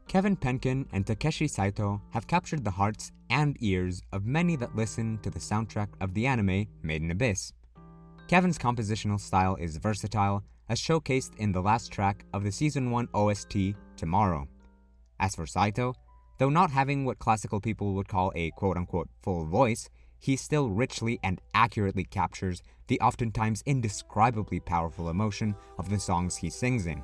Kevin Penkin and Takeshi Saito have captured the hearts and ears of many that listen to the soundtrack of the anime Made in Abyss. Kevin's compositional style is versatile, as showcased in the last track of the Season 1 OST, Tomorrow. As for Saito, though not having what classical people would call a quote-unquote full voice, he still richly and accurately captures the oftentimes indescribably powerful emotion of the songs he sings in.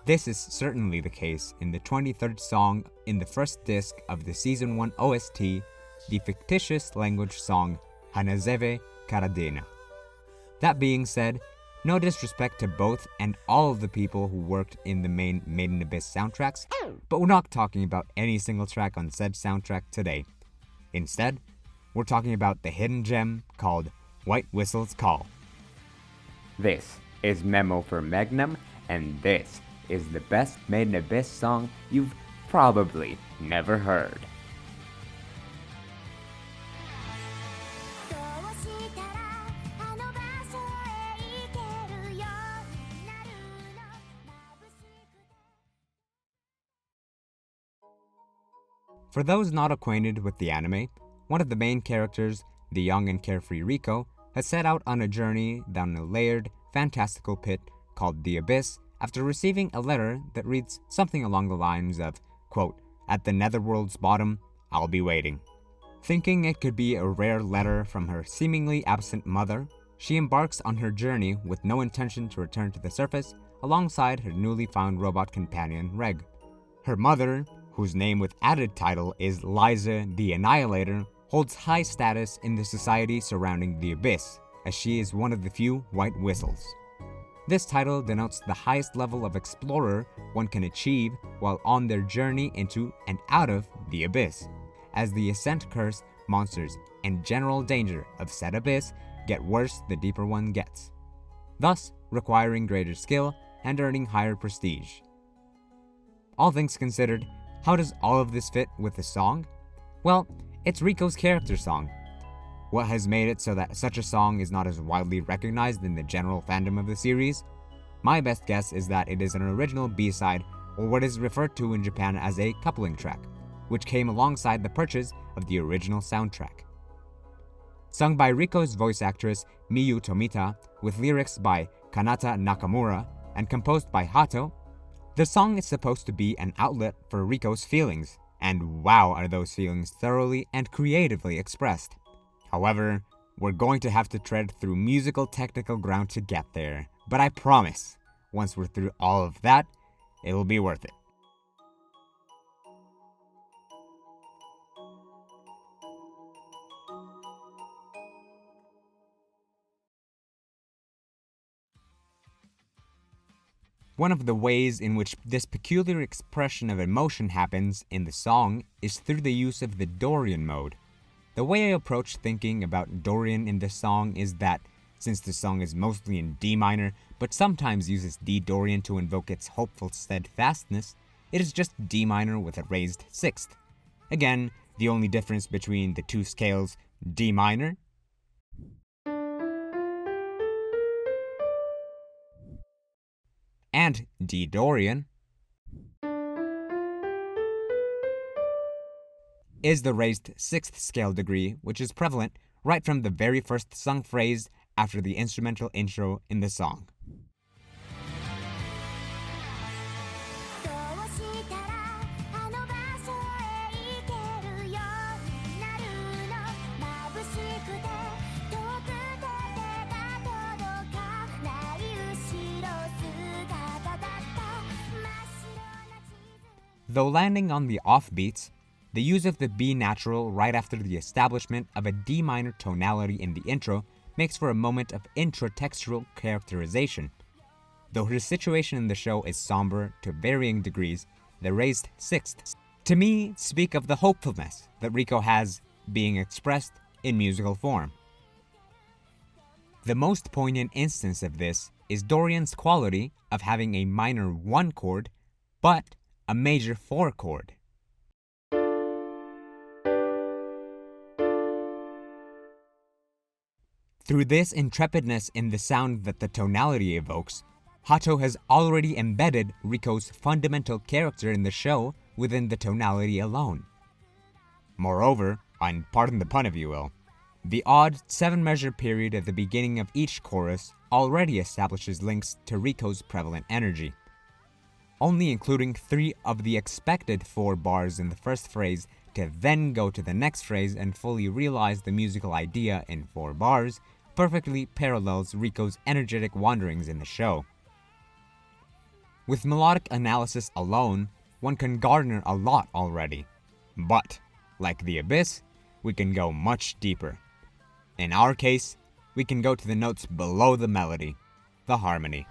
This is certainly the case in the 23rd song in the first disc of the Season 1 OST, the fictitious language song Hanezeve Caradhina. That being said, no disrespect to both and all of the people who worked in the main Made in Abyss soundtracks, but we're not talking about any single track on said soundtrack today. Instead, we're talking about the hidden gem called White Whistle's Call. This is Memo for Megnum, and this is the best Made in Abyss song you've probably never heard. For those not acquainted with the anime, one of the main characters, the young and carefree Riko, has set out on a journey down a layered, fantastical pit called the Abyss after receiving a letter that reads something along the lines of, quote, "At the netherworld's bottom, I'll be waiting." Thinking it could be a rare letter from her seemingly absent mother, she embarks on her journey with no intention to return to the surface alongside her newly found robot companion, Reg. Her mother, whose name with added title is Liza the Annihilator, holds high status in the society surrounding the Abyss, as she is one of the few white whistles. This title denotes the highest level of explorer one can achieve while on their journey into and out of the Abyss, as the ascent curse, monsters, and general danger of said Abyss get worse the deeper one gets, thus requiring greater skill and earning higher prestige. All things considered, how does all of this fit with the song? Well, it's Riko's character song. What has made it so that such a song is not as widely recognized in the general fandom of the series? My best guess is that it is an original B-side, or what is referred to in Japan as a coupling track, which came alongside the purchase of the original soundtrack. Sung by Riko's voice actress Miyu Tomita, with lyrics by Kanata Nakamura, and composed by Hato, the song is supposed to be an outlet for Riko's feelings, and wow are those feelings thoroughly and creatively expressed. However, we're going to have to tread through musical technical ground to get there, but I promise, once we're through all of that, it'll be worth it. One of the ways in which this peculiar expression of emotion happens in the song is through the use of the Dorian mode. The way I approach thinking about Dorian in the song is that, since the song is mostly in D minor, but sometimes uses D Dorian to invoke its hopeful steadfastness, it is just D minor with a raised sixth. Again, the only difference between the two scales, D minor and D Dorian, is the raised sixth scale degree, which is prevalent right from the very first sung phrase after the instrumental intro in the song. Though landing on the offbeats, the use of the B natural right after the establishment of a D minor tonality in the intro makes for a moment of intratextual characterization. Though her situation in the show is somber to varying degrees, the raised sixths to me speak of the hopefulness that Rico has being expressed in musical form. The most poignant instance of this is Dorian's quality of having a minor 1 chord, but a major 4 chord. Through this intrepidness in the sound that the tonality evokes, Hato has already embedded Rico's fundamental character in the show within the tonality alone. Moreover, and pardon the pun if you will, the odd 7-measure period at the beginning of each chorus already establishes links to Rico's prevalent energy. Only including 3 of the expected 4 bars in the first phrase to then go to the next phrase and fully realize the musical idea in 4 bars perfectly parallels Rico's energetic wanderings in the show. With melodic analysis alone, one can garner a lot already. But, like the Abyss, we can go much deeper. In our case, we can go to the notes below the melody, the harmony.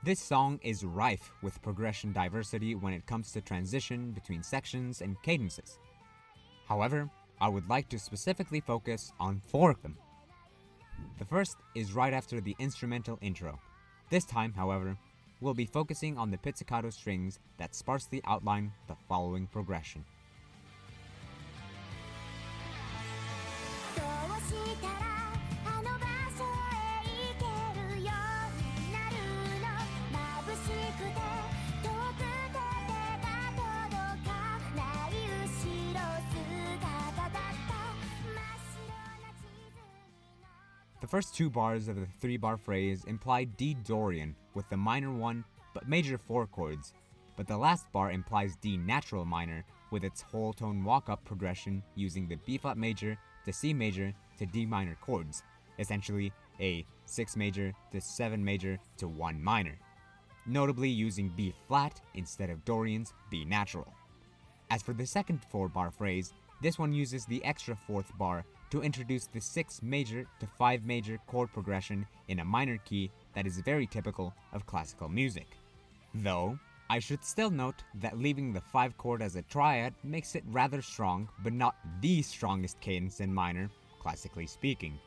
This song is rife with progression diversity when it comes to transition between sections and cadences. However, I would like to specifically focus on 4 of them. The first is right after the instrumental intro. This time, however, we'll be focusing on the pizzicato strings that sparsely outline the following progression. The first 2 bars of the 3-bar phrase imply D Dorian with the minor 1 but major 4 chords, but the last bar implies D natural minor with its whole tone walk-up progression using the B flat major to C major to D minor chords, essentially a 6 major to 7 major to 1 minor, notably using B flat instead of Dorian's B natural. As for the second 4-bar phrase, this one uses the extra 4th bar to introduce the 6 major to 5 major chord progression in a minor key that is very typical of classical music. Though, I should still note that leaving the 5 chord as a triad makes it rather strong, but not the strongest cadence in minor, classically speaking.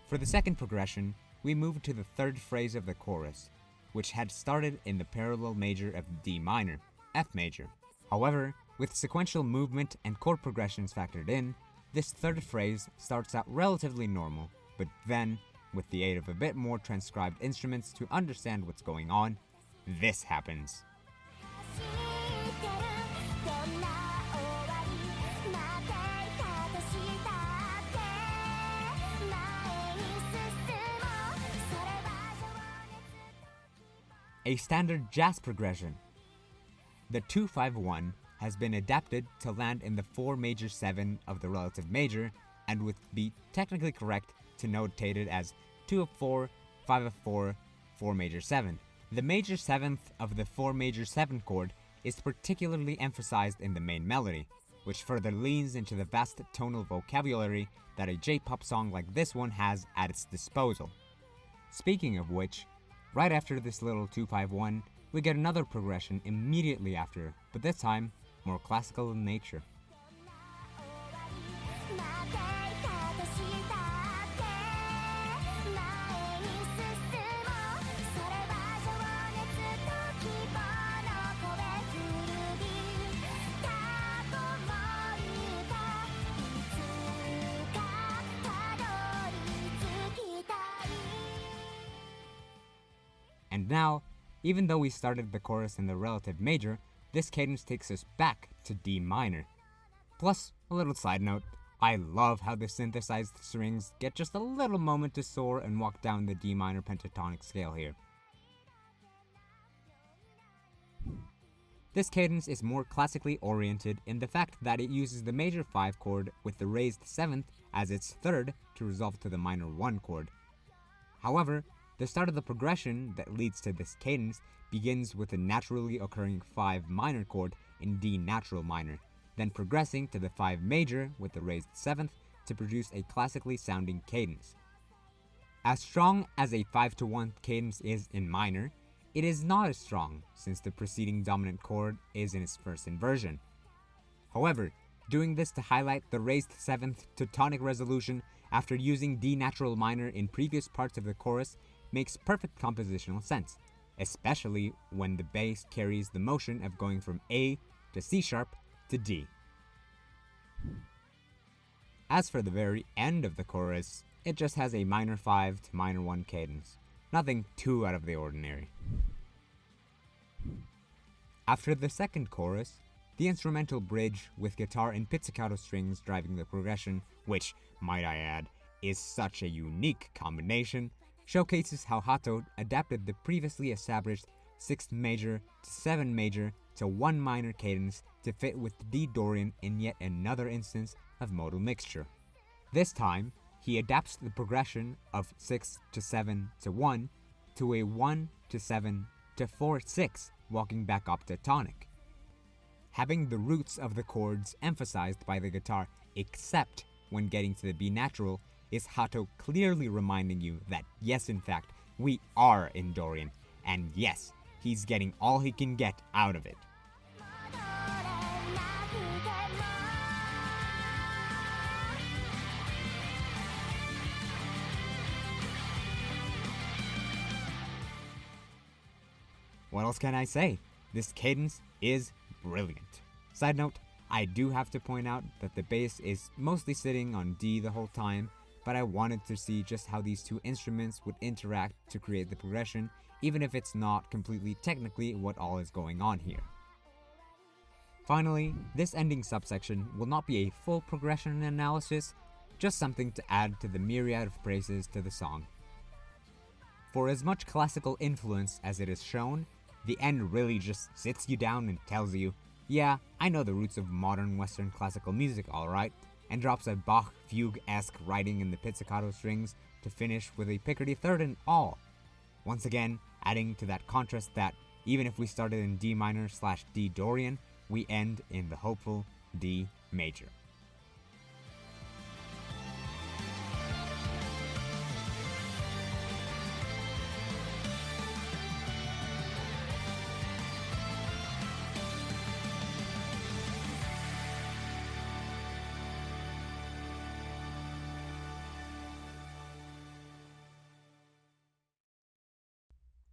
For the second progression, we move to the 3rd phrase of the chorus, which had started in the parallel major of D minor, F major. However, with sequential movement and chord progressions factored in, this 3rd phrase starts out relatively normal, but then, with the aid of a bit more transcribed instruments to understand what's going on, this happens. A standard jazz progression. The 2-5-1 has been adapted to land in the 4 major 7 of the relative major and would be technically correct to notate it as 2 of 4, 5 of 4, 4 major 7. The major 7th of the 4 major 7 chord is particularly emphasized in the main melody, which further leans into the vast tonal vocabulary that a J-pop song like this one has at its disposal. Speaking of which, right after this little 2-5-1, we get another progression immediately after, but this time more classical in nature. And now, even though we started the chorus in the relative major, this cadence takes us back to D minor. Plus, a little side note, I love how the synthesized strings get just a little moment to soar and walk down the D minor pentatonic scale here. This cadence is more classically oriented in the fact that it uses the major 5 chord with the raised 7th as its 3rd to resolve to the minor 1 chord. However, the start of the progression that leads to this cadence begins with a naturally occurring 5 minor chord in D natural minor, then progressing to the 5 major with the raised 7th to produce a classically sounding cadence. As strong as a 5-to-1 cadence is in minor, it is not as strong since the preceding dominant chord is in its first inversion. However, doing this to highlight the raised 7th to tonic resolution after using D natural minor in previous parts of the chorus makes perfect compositional sense, especially when the bass carries the motion of going from A to C sharp to D. As for the very end of the chorus, it just has a minor 5 to minor 1 cadence, nothing too out of the ordinary. After the second chorus, the instrumental bridge with guitar and pizzicato strings driving the progression, which, might I add, is such a unique combination, showcases how Hato adapted the previously established 6th major to 7 major to 1 minor cadence to fit with D Dorian in yet another instance of modal mixture. This time, he adapts the progression of 6 to 7 to 1 to a 1 to 7 to 4-6, walking back up to tonic. Having the roots of the chords emphasized by the guitar except when getting to the B natural is Hato clearly reminding you that yes, in fact, we are in Dorian, and yes, he's getting all he can get out of it. What else can I say? This cadence is brilliant. Side note, I do have to point out that the bass is mostly sitting on D the whole time, but I wanted to see just how these two instruments would interact to create the progression, even if it's not completely technically what all is going on here. Finally, this ending subsection will not be a full progression analysis, just something to add to the myriad of praises to the song. For as much classical influence as it is shown, the end really just sits you down and tells you, yeah, I know the roots of modern Western classical music alright, and drops a Bach fugue-esque writing in the pizzicato strings to finish with a Picardy third and all. Once again, adding to that contrast that, even if we started in D minor / D Dorian, we end in the hopeful D major.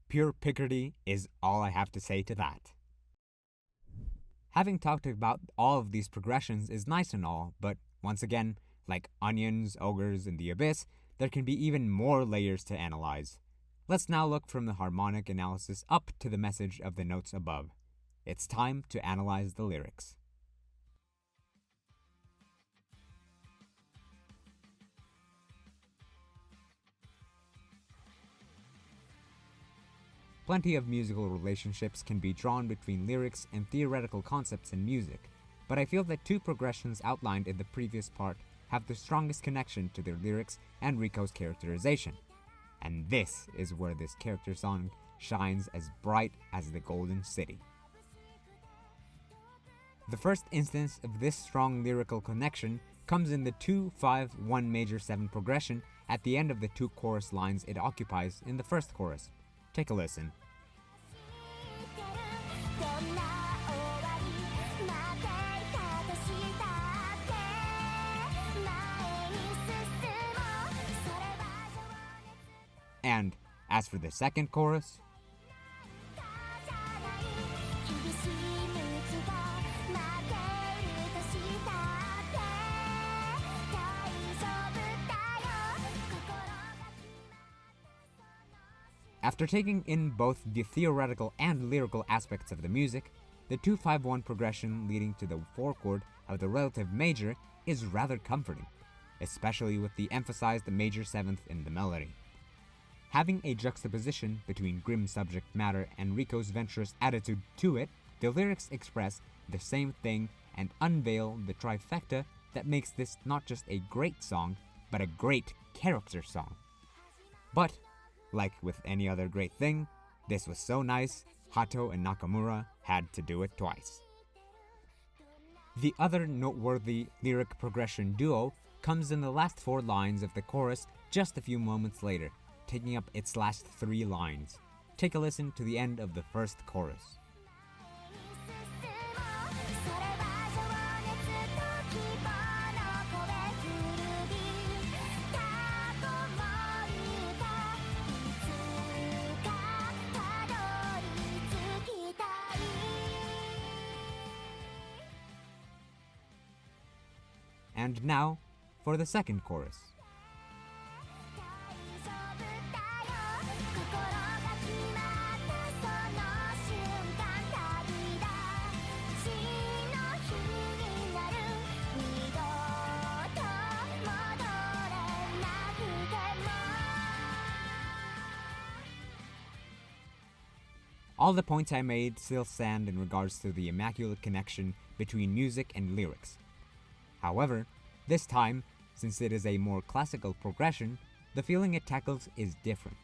Pure Picardy is all I have to say to that. Having talked about all of these progressions is nice and all, but once again, like onions, ogres, and the abyss, there can be even more layers to analyze. Let's now look from the harmonic analysis up to the message of the notes above. It's time to analyze the lyrics. Plenty of musical relationships can be drawn between lyrics and theoretical concepts in music, but I feel that two progressions outlined in the previous part have the strongest connection to their lyrics and Rico's characterization. And this is where this character song shines as bright as the Golden City. The first instance of this strong lyrical connection comes in the 2-5-1 major 7 progression at the end of the 2 chorus lines it occupies in the first chorus. Take a listen. And as for the second chorus, after taking in both the theoretical and lyrical aspects of the music, the 2-5-1 progression leading to the 4 chord of the relative major is rather comforting, especially with the emphasized major 7th in the melody. Having a juxtaposition between grim subject matter and Rico's venturous attitude to it, the lyrics express the same thing and unveil the trifecta that makes this not just a great song, but a great character song. But like with any other great thing, this was so nice, Hato and Nakamura had to do it twice. The other noteworthy lyric progression duo comes in the last 4 lines of the chorus just a few moments later, taking up its last 3 lines. Take a listen to the end of the first chorus. And now, for the second chorus. All the points I made still stand in regards to the immaculate connection between music and lyrics. However, this time, since it is a more classical progression, the feeling it tackles is different.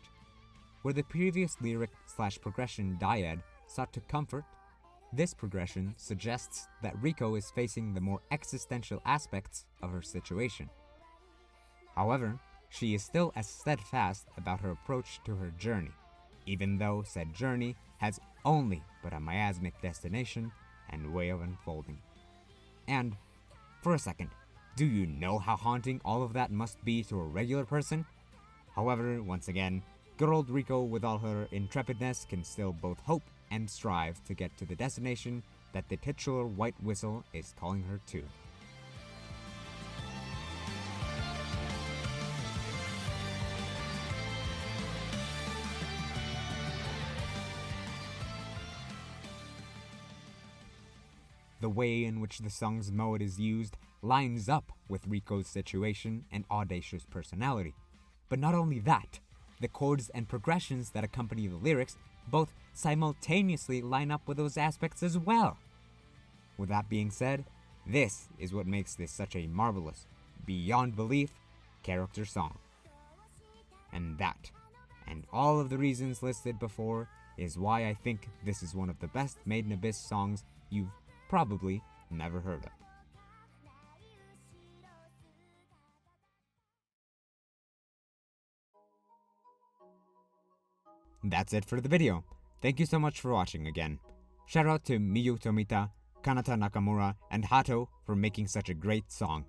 Where the previous lyric/progression dyad sought to comfort, this progression suggests that Riko is facing the more existential aspects of her situation. However, she is still as steadfast about her approach to her journey, even though said journey has only but a miasmic destination and way of unfolding. And, for a second, do you know how haunting all of that must be to a regular person? However, once again, good old Riko with all her intrepidness can still both hope and strive to get to the destination that the titular white whistle is calling her to. The way in which the song's mode is used lines up with Riko's situation and audacious personality. But not only that, the chords and progressions that accompany the lyrics both simultaneously line up with those aspects as well. With that being said, this is what makes this such a marvelous, beyond belief, character song. And that, and all of the reasons listed before, is why I think this is one of the best Made in Abyss songs you've probably never heard of. That's it for the video. Thank you so much for watching again. Shout out to Miyu Tomita, Kanata Nakamura, and Hato for making such a great song.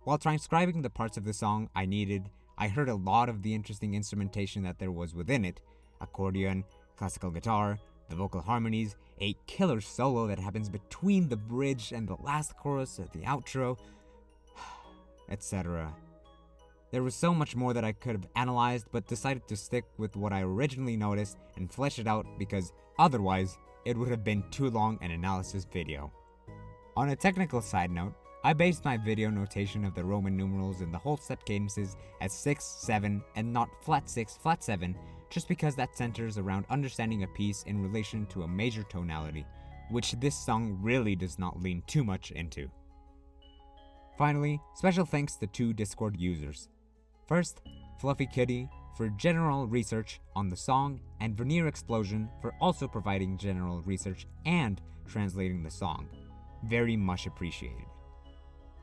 While transcribing the parts of the song I needed, I heard a lot of the interesting instrumentation that there was within it: accordion, classical guitar, the vocal harmonies, a killer solo that happens between the bridge and the last chorus or the outro, etc. There was so much more that I could have analyzed, but decided to stick with what I originally noticed and flesh it out because otherwise it would have been too long an analysis video. On a technical side note, I based my video notation of the Roman numerals and the whole step cadences as 6, 7, and not flat 6, flat 7, just because that centers around understanding a piece in relation to a major tonality, which this song really does not lean too much into. Finally, special thanks to 2 Discord users. First, Fluffy Kitty for general research on the song, and Veneer Explosion for also providing general research and translating the song. Very much appreciated.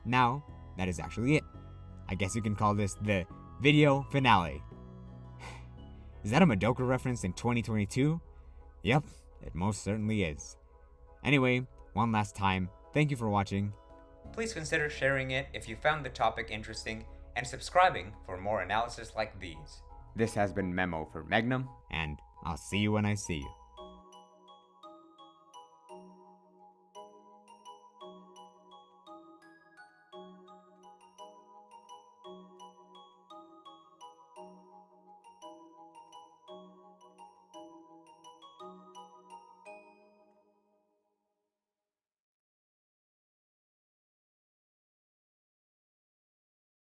Now, that is actually it. I guess you can call this the video finale. Is that a Madoka reference in 2022? Yep, it most certainly is. Anyway, one last time, thank you for watching. Please consider sharing it if you found the topic interesting, and subscribing for more analysis like these. This has been Memo for Megnum, And I'll see you when I see you.